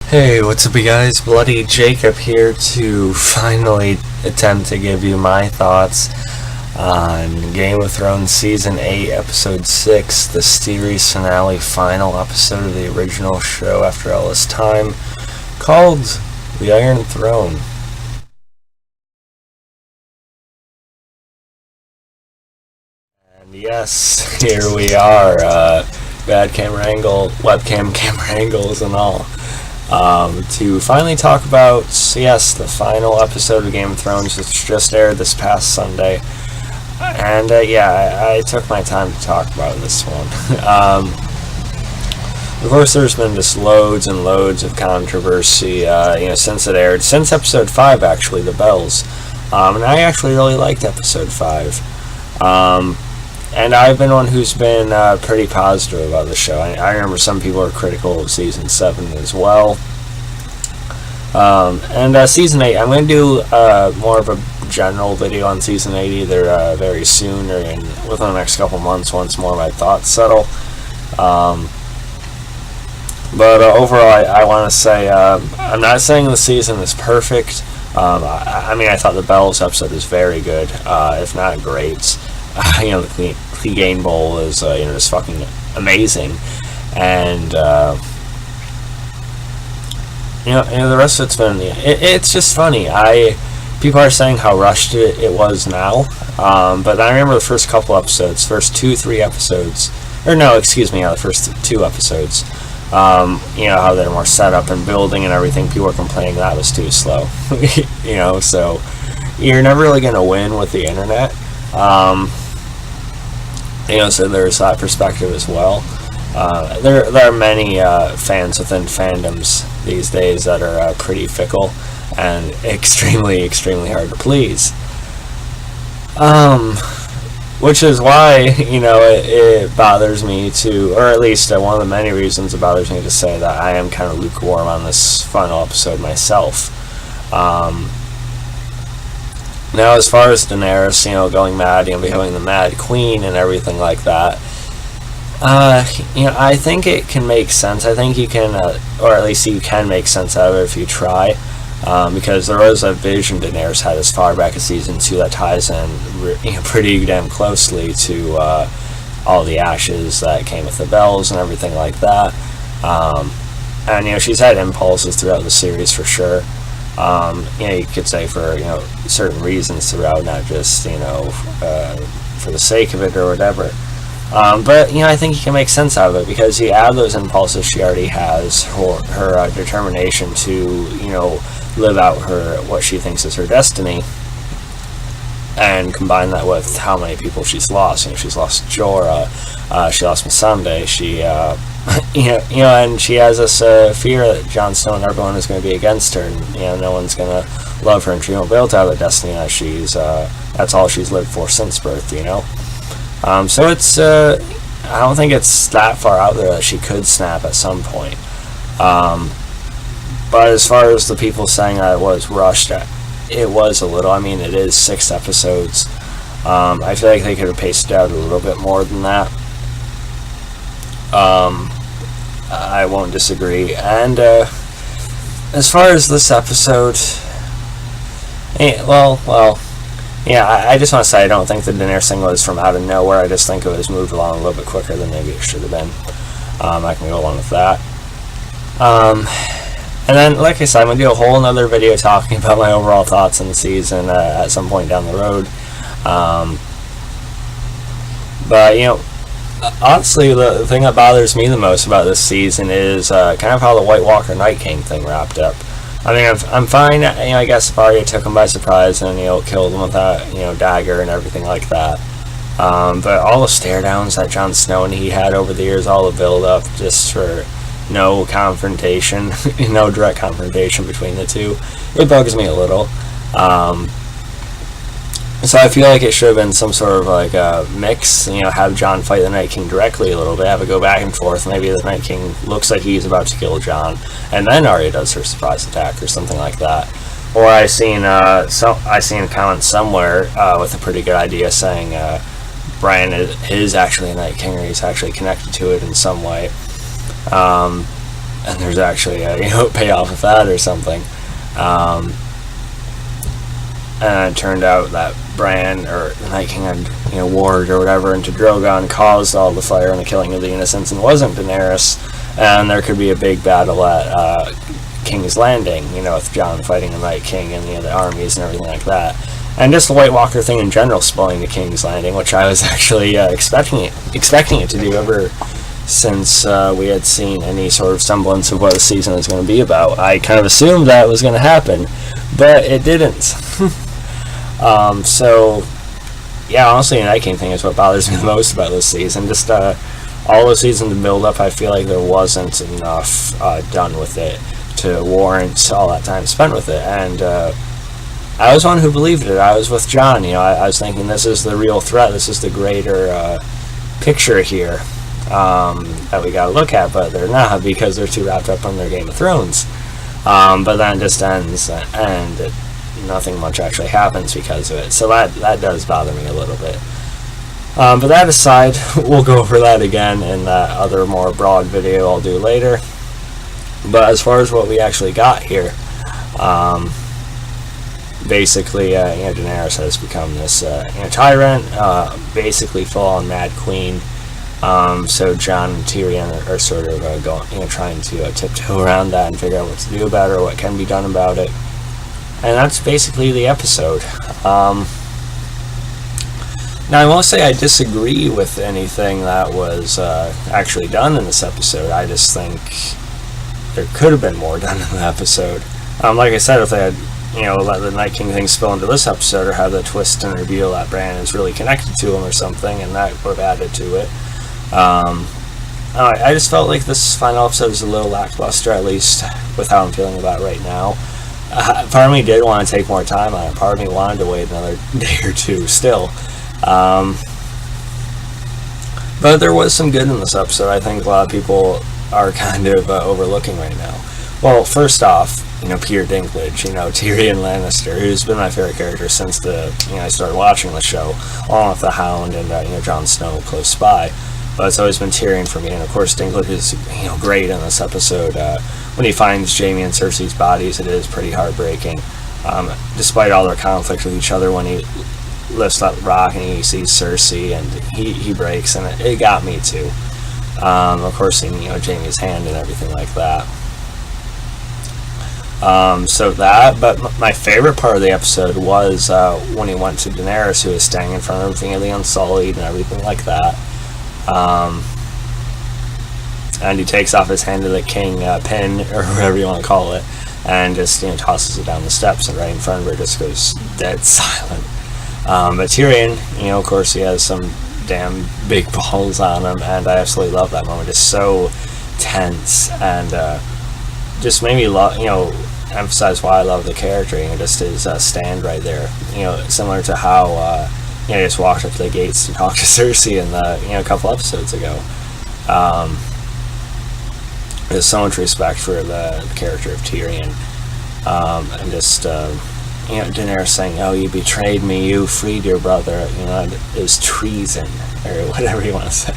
Hey, what's up, you guys? Bloody Jacob here to finally attempt to give you my thoughts on Game of Thrones Season 8, Episode 6, the series finale, final episode of the original show after all this time, called The Iron Throne. And yes, here we are, bad webcam camera angles and all. To finally talk about, the final episode of Game of Thrones, which just aired this past Sunday. And, I took my time to talk about this one. Of course, there's been just loads and loads of controversy, since it aired. Since Episode 5, actually, The Bells. And I actually really liked Episode 5. And I've been one who's been pretty positive about the show. I remember some people are critical of Season 7 as well. And Season 8, I'm going to do more of a general video on Season 8 either very soon or within the next couple months once more of my thoughts settle. But overall, I want to say, I'm not saying the season is perfect. I thought the Bells episode is very good, if not great. The Clegane Bowl is, just fucking amazing. And, the rest of it's been, it's just funny. People are saying how rushed it was now. But I remember the first couple episodes, first 2-3 episodes, the first 2 episodes. How they're more set up and building and everything. People were complaining that was too slow. So you're never really going to win with the internet. So there's that perspective as well. There are many fans within fandoms these days that are pretty fickle and extremely, extremely hard to please. Which is why, it bothers me to, or at least one of the many reasons it bothers me to say that I am kind of lukewarm on this final episode myself. Now, as far as Daenerys, going mad, becoming the Mad Queen and everything like that, I think it can make sense. I think you can, or at least you can make sense out of it if you try, because there was a vision Daenerys had as far back as Season 2 that ties in pretty damn closely to all the ashes that came with the Bells and everything like that. And, she's had impulses throughout the series for sure. You could say for, certain reasons throughout, not just, for the sake of it or whatever. But, I think you can make sense out of it because you add those impulses she already has, her determination to, live out what she thinks is her destiny, and combine that with how many people she's lost. She's lost Jorah, she lost Missandei, she, and she has this fear that Jon Snow and everyone is going to be against her, and, no one's going to love her, and she won't be able to have the destiny that that's all she's lived for since birth, So it's, I don't think it's that far out there that she could snap at some point. But as far as the people saying that it was rushed, it was a little. It is 6 episodes. I feel like they could have paced it out a little bit more than that. I won't disagree. And as far as this episode, I just want to say I don't think the Daenerys thing was from out of nowhere. I just think it was moved along a little bit quicker than maybe it should have been. I can go along with that. And then, like I said, I'm going to do a whole other video talking about my overall thoughts on the season at some point down the road. But, honestly, the thing that bothers me the most about this season is kind of how the White Walker Night King thing wrapped up. I'm fine, I guess if Arya took him by surprise and, killed him with that, dagger and everything like that. But all the stare downs that Jon Snow and he had over the years, all the build up just for no confrontation, no direct confrontation between the two, it bugs me a little. So I feel like it should have been some sort of like a mix, have Jon fight the Night King directly a little bit, have it go back and forth, maybe the Night King looks like he's about to kill Jon, and then Arya does her surprise attack or something like that. Or I seen a comment somewhere with a pretty good idea saying Bran is actually a Night King, or he's actually connected to it in some way. and there's actually a payoff of that or something. And it turned out that Bran, or the Night King, had warred or whatever into Drogon, caused all the fire and the killing of the innocents, and wasn't Daenerys. And there could be a big battle at King's Landing, with Jon fighting the Night King and the armies and everything like that. And just the White Walker thing in general spoiling the King's Landing, which I was actually expecting it to do ever since we had seen any sort of semblance of what the season was going to be about. I kind of assumed that was going to happen, but it didn't. So, yeah, honestly, the Night King thing is what bothers me the most about this season. Just all the season to build up, I feel like there wasn't enough done with it to warrant all that time spent with it. And I was one who believed it. I was with Jon. I was thinking this is the real threat. This is the greater picture here that we got to look at, but they're not, because they're too wrapped up on their Game of Thrones. But then it just ends, and nothing much actually happens because of it. So that does bother me a little bit. But that aside, we'll go over that again in that other more broad video I'll do later. But as far as what we actually got here, basically, Daenerys has become this tyrant, basically full-on Mad Queen. So Jon and Tyrion are sort of going, trying to tiptoe around that and figure out what to do about it, or what can be done about it. And that's basically the episode. Now, I won't say I disagree with anything that was actually done in this episode. I just think there could have been more done in the episode. Like I said, if they had let the Night King thing spill into this episode, or have the twist and reveal that Bran is really connected to him or something, and that would have added to it. I just felt like this final episode was a little lackluster, at least with how I'm feeling about it right now. Part of me did want to take more time on it. Part of me wanted to wait another day or two still. But there was some good in this episode. I think a lot of people are kind of overlooking right now. Well, first off, Peter Dinklage, Tyrion Lannister, who's been my favorite character since I started watching the show, along with the Hound and Jon Snow close by. But it's always been Tyrion for me, and of course Dinklage is great in this episode. When he finds Jaime and Cersei's bodies, it is pretty heartbreaking. Despite all their conflict with each other, when he lifts that rock and he sees Cersei and he breaks, and it got me too. Of course, seeing Jaime's hand and everything like that. So that, but my favorite part of the episode was when he went to Daenerys, who was standing in front of the Unsullied and everything like that. And he takes off his hand to the king pin, or whatever you want to call it, and just tosses it down the steps, and right in front of her just goes dead silent. But Tyrion, of course, he has some damn big balls on him, and I absolutely love that moment. It's so tense, and just made me emphasize why I love the character. Just his stand right there. Similar to how he just walked up to the gates to talk to Cersei in a couple episodes ago. There's so much respect for the character of Tyrion, and just Daenerys saying, "Oh, you betrayed me. You freed your brother. It was treason," or whatever you want to say.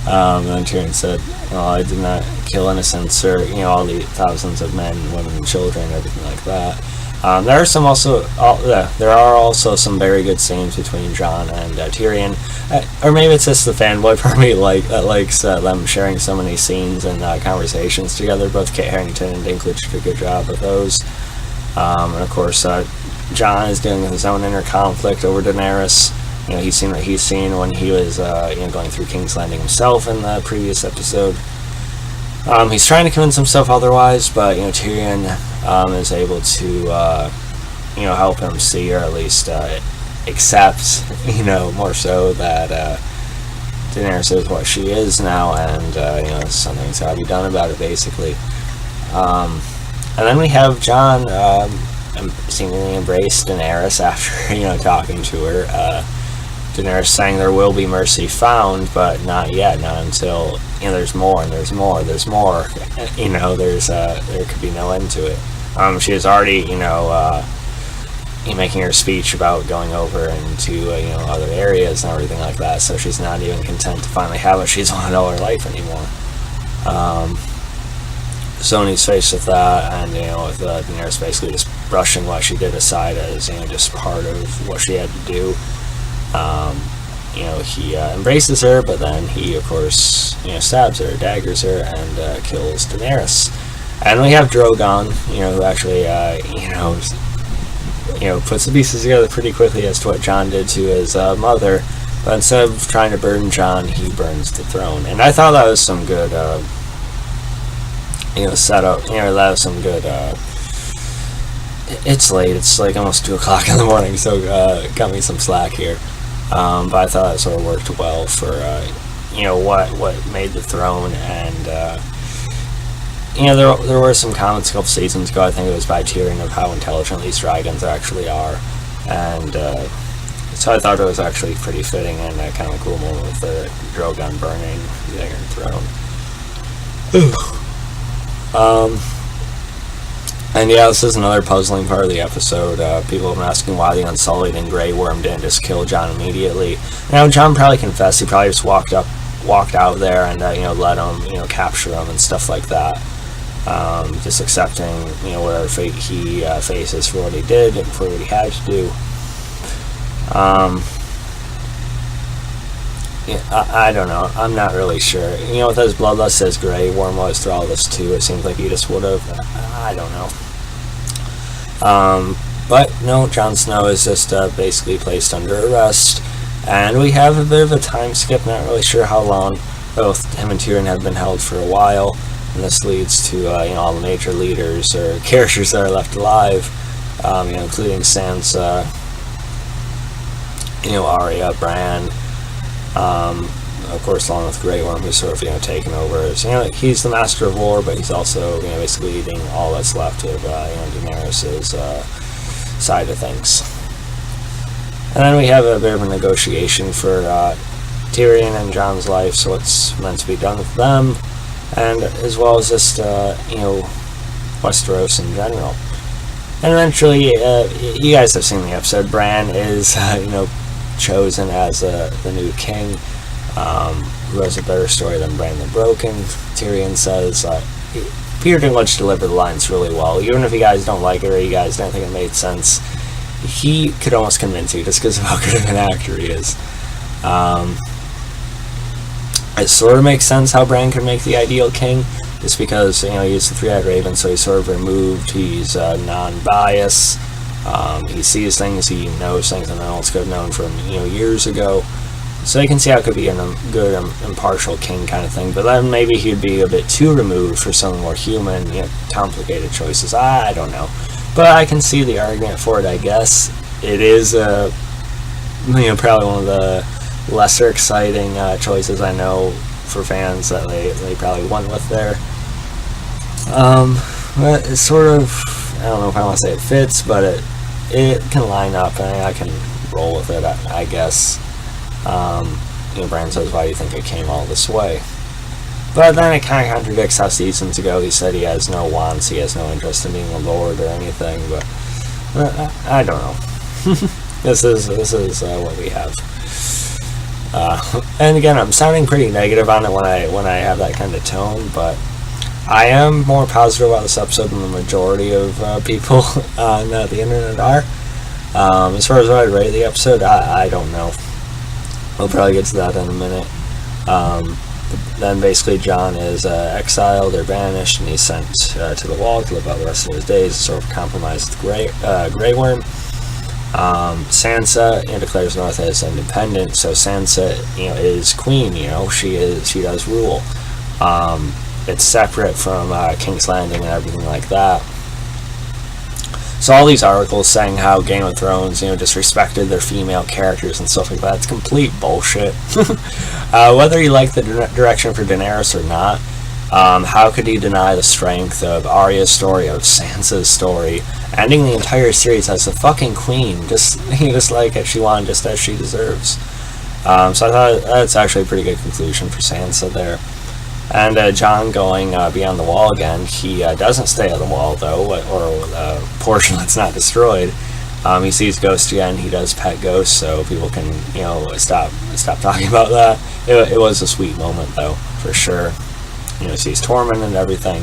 And then Tyrion said, "I did not kill innocents, or all the thousands of men, women, and children, everything like that." There are also some very good scenes between Jon and Tyrion, or maybe it's just the fanboy part of me that likes them sharing so many scenes and conversations together. Both Kit Harington and Dinklage did a good job of those. And of course, Jon is dealing with his own inner conflict over Daenerys. He's seen what he's seen when he was going through King's Landing himself in the previous episode. He's trying to convince himself otherwise, but Tyrion is able to help him see, or at least accept, more so that Daenerys is what she is now, and something's got to be done about it, basically. And then we have Jon seemingly embrace Daenerys after talking to her. Daenerys saying there will be mercy found, but not yet, not until there's more, and there's more, there's more. There could be no end to it. She is already making her speech about going over into other areas and everything like that. So she's not even content to finally have what she's wanted all her life anymore. Sony's faced with that, and with Daenerys basically just brushing what she did aside as just part of what she had to do. He embraces her, but then he, of course, stabs her, daggers her, and kills Daenerys. And we have Drogon, who actually, puts the pieces together pretty quickly as to what Jon did to his mother. But instead of trying to burn Jon, he burns the throne. And I thought that was some good, setup. That was some good. It's late. It's like almost 2 o'clock in the morning, so got me some slack here. But I thought it sort of worked well for what made the throne, and there were some comments a couple seasons ago, I think it was by Tyrion, of how intelligent these dragons actually are, and so I thought it was actually pretty fitting and kind of a cool moment with the Drogon burning the Iron Throne. And this is another puzzling part of the episode. People have been asking why the Unsullied and Grey Worm didn't just kill Jon immediately. Now, Jon probably confessed. He probably just walked out there and let him capture him and stuff like that. Just accepting whatever fate he faces for what he did and for what he had to do. I don't know. I'm not really sure. With his bloodlust as Grey Worm was through all this too, it seems like he just would have. I don't know. But no, Jon Snow is just basically placed under arrest, and we have a bit of a time skip. Not really sure how long. Both him and Tyrion have been held for a while, and this leads to all the major leaders or characters that are left alive, including Sansa, Arya, Bran. Of course, along with Grey Worm, who's sort of taken over as he's the master of war, but he's also basically leading all that's left of Daenerys' side of things. And then we have a bit of a negotiation for Tyrion and Jon's life, so what's meant to be done with them, and as well as just Westeros in general. And eventually, you guys have seen the episode. Bran is chosen as the new king, who has a better story than Bran the Broken. Tyrion says Peter Dinklage delivered the lines really well. Even if you guys don't like it or you guys don't think it made sense, he could almost convince you just because of how good of an actor he is. It sort of makes sense how Bran could make the ideal king, just because he's the three-eyed raven, so he's sort of removed. He's non-biased. He sees things, he knows things that no one else could have known from years ago. So you can see how it could be a good, impartial king kind of thing. But then maybe he'd be a bit too removed for some more human, complicated choices. I don't know. But I can see the argument for it, I guess. It is, probably one of the lesser exciting choices I know for fans that they probably went with there. But it's sort of, I don't know if I want to say it fits, but it can line up, and I can roll with it, I guess. Bran says, why do you think it came all this way? But then it kind of contradicts how seasons ago he said he has no wants, he has no interest in being a lord or anything, but I don't know. This is what we have. And again, I'm sounding pretty negative on it when I have that kind of tone, but I am more positive about this episode than the majority of people on the internet are. As far as what I'd rate the episode, I don't know. We'll probably get to that in a minute. Then basically Jon is exiled or banished, and he's sent to the Wall to live out the rest of his days, sort of compromised with Grey Worm. Sansa declares North as independent, so Sansa is queen. She does rule. It's separate from King's Landing and everything like that. So all these articles saying how Game of Thrones, disrespected their female characters and stuff like that, it's complete bullshit. Whether you like the direction for Daenerys or not, how could you deny the strength of Arya's story, of Sansa's story, ending the entire series as the fucking queen, just like she wanted, just as she deserves. So I thought that's actually a pretty good conclusion for Sansa there. And Jon going beyond the Wall again. He doesn't stay on the Wall, though, or a portion that's not destroyed. He sees Ghost again. He does pet Ghost, so people can, stop talking about that. It was a sweet moment, though, for sure. Sees Tormund and everything.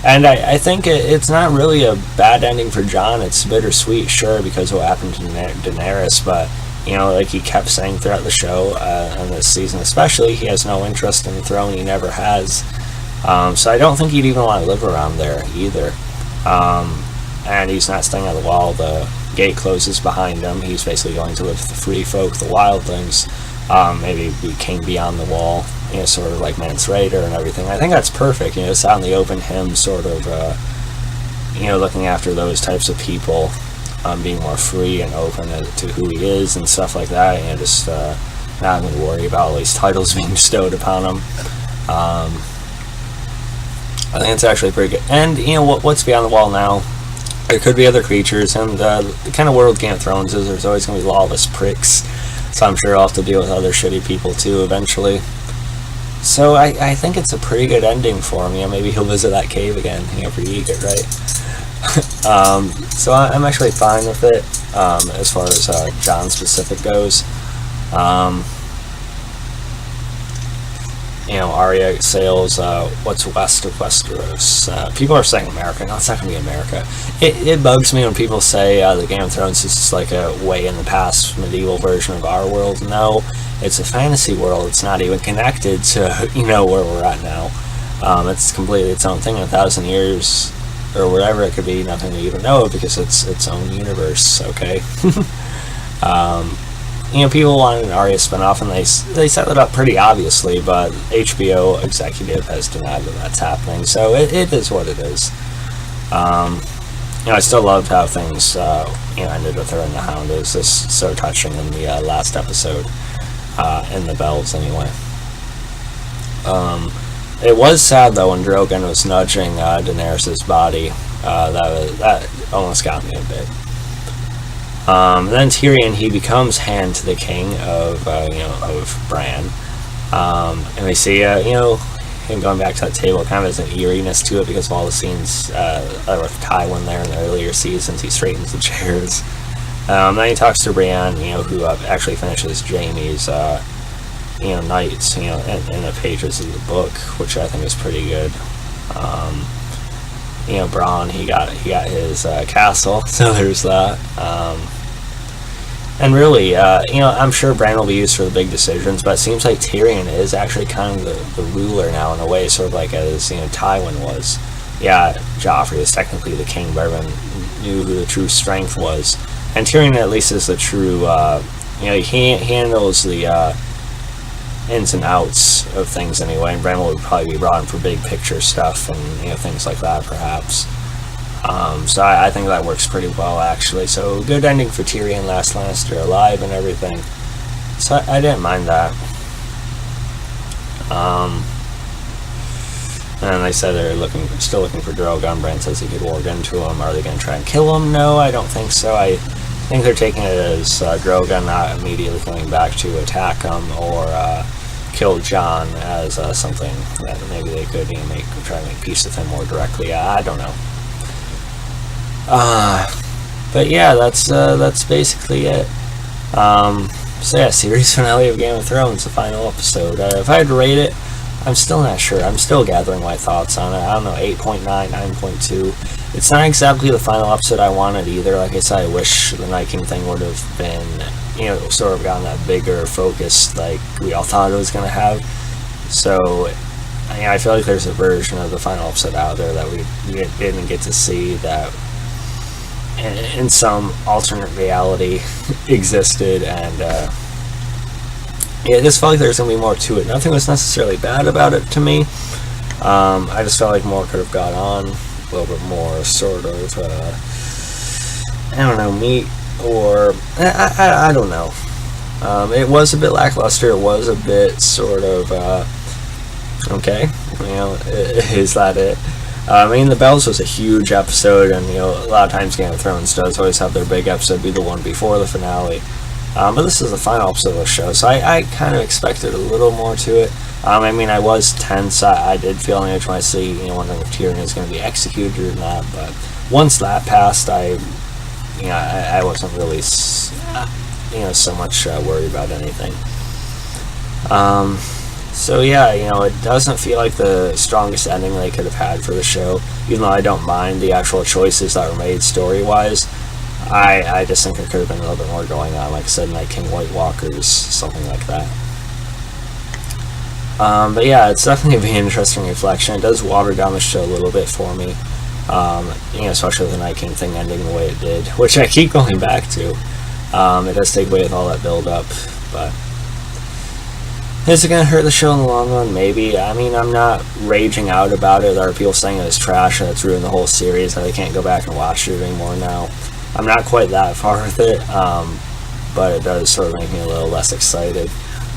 And I think it's not really a bad ending for Jon. It's bittersweet, sure, because of what happened to Daenerys, but, like he kept saying throughout the show, and this season especially, he has no interest in the throne. He never has. So I don't think he'd even want to live around there either. And he's not staying on the wall. The gate closes behind him. He's basically going to live with the free folk, the wildlings. Maybe be king beyond the wall, sort of like Mance Rayder and everything. I think that's perfect. It's out in the open, him sort of, looking after those types of people, being more free and open to who he is and stuff like that, just not having to worry about all these titles being bestowed upon him. I think it's actually pretty good. And, what's beyond the wall now? There could be other creatures, and the kind of world Game of Thrones is, there's always going to be lawless pricks, so I'm sure I'll have to deal with other shitty people too eventually. So I think it's a pretty good ending for him. Maybe he'll visit that cave again, for Ygritte, right? So I'm actually fine with it, as far as Jon specific goes. Arya sails what's west of Westeros. People are saying America. No, it's not going to be America. It bugs me when people say the Game of Thrones is just like a way in the past medieval version of our world. No, it's a fantasy world. It's not even connected to where we're at now. It's completely its own thing. 1,000 years or whatever it could be, nothing to even know because it's its own universe. Okay. People wanted an Arya spinoff, and they set it up pretty obviously, but HBO executive has denied that that's happening, so it is what it is. I still loved how things ended with her and the Hound. It was just so touching in the last episode, in the Bells anyway. It was sad though when Drogon was nudging Daenerys' body. That almost got me a bit. Then Tyrion, he becomes hand to the king of Bran, and we see him going back to that table. Kind of has an eeriness to it because of all the scenes with Tywin there in the earlier seasons. He straightens the chairs. Then he talks to Brienne, who actually finishes Jaime's nights, in the pages of the book, which I think is pretty good. Bronn, he got his castle, so there's that. And really, I'm sure Bran will be used for the big decisions, but it seems like Tyrion is actually kind of the ruler now in a way, sort of like as Tywin was. Yeah, Joffrey is technically the king, but everyone knew who the true strength was. And Tyrion at least is the true, he handles the ins and outs of things anyway, and Bran will probably be brought in for big picture stuff and things like that perhaps. So I think that works pretty well actually. So good ending for Tyrion, last Lannister alive and everything. So I didn't mind that. And they said they're still looking for Drogon. Bran says he could walk into him. Are they going to try and kill him? No, I don't think so. I think they're taking it as Drogon not immediately coming back to attack him or kill Jon as something that maybe they could try to make peace with him more directly. I don't know. But yeah, that's basically it. So yeah, series finale of Game of Thrones, the final episode. If I had to rate it, I'm still not sure. I'm still gathering my thoughts on it. I don't know, 8.9, 9.2. It's not exactly the final episode I wanted either. Like I said, I wish the Night King thing would have been, sort of gotten that bigger focus like we all thought it was going to have. So, I feel like there's a version of the final episode out there that we didn't get to see that in some alternate reality existed, and it just felt like there's going to be more to it. Nothing was necessarily bad about it to me. I just felt like more could have got on, a little bit more sort of, meat, or, I don't know. It was a bit lackluster, it was a bit sort of, okay, is that it? The Bells was a huge episode, and a lot of times Game of Thrones does always have their big episode be the one before the finale. But this is the final episode of the show, so I kind of expected a little more to it. I was tense. I did feel on the edge when I see, wondering if Tyrion is going to be executed or not. But once that passed, I wasn't really, so much worried about anything. So yeah, it doesn't feel like the strongest ending they could have had for the show, even though I don't mind the actual choices that were made story-wise. I just think there could have been a little bit more going on, like I said, Night King, White Walkers, something like that. But yeah, it's definitely a very interesting reflection. It does water down the show a little bit for me, especially with the Night King thing ending the way it did, which I keep going back to. It does take away with all that build-up, but is it going to hurt the show in the long run? Maybe. I mean, I'm not raging out about it. There are people saying it's trash and it's ruined the whole series, and they can't go back and watch it anymore now. I'm not quite that far with it, but it does sort of make me a little less excited.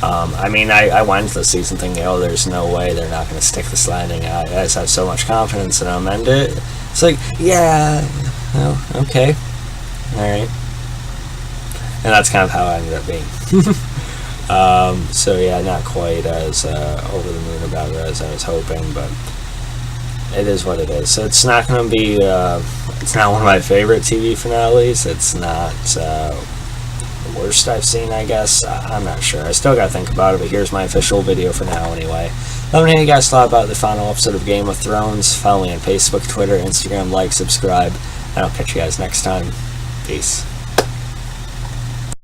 I went into the season thinking, there's no way they're not going to stick this landing. I just have so much confidence in them, and it's like, yeah, okay, alright. And that's kind of how it ended up being. So yeah, not quite as over the moon about it as I was hoping, but it is what it is. So it's not going to be, it's not one of my favorite TV finales. It's not the worst I've seen, I guess. I'm not sure. I still got to think about it, but here's my official video for now anyway. Let me know what you guys thought about the final episode of Game of Thrones. Follow me on Facebook, Twitter, Instagram, like, subscribe, and I'll catch you guys next time. Peace.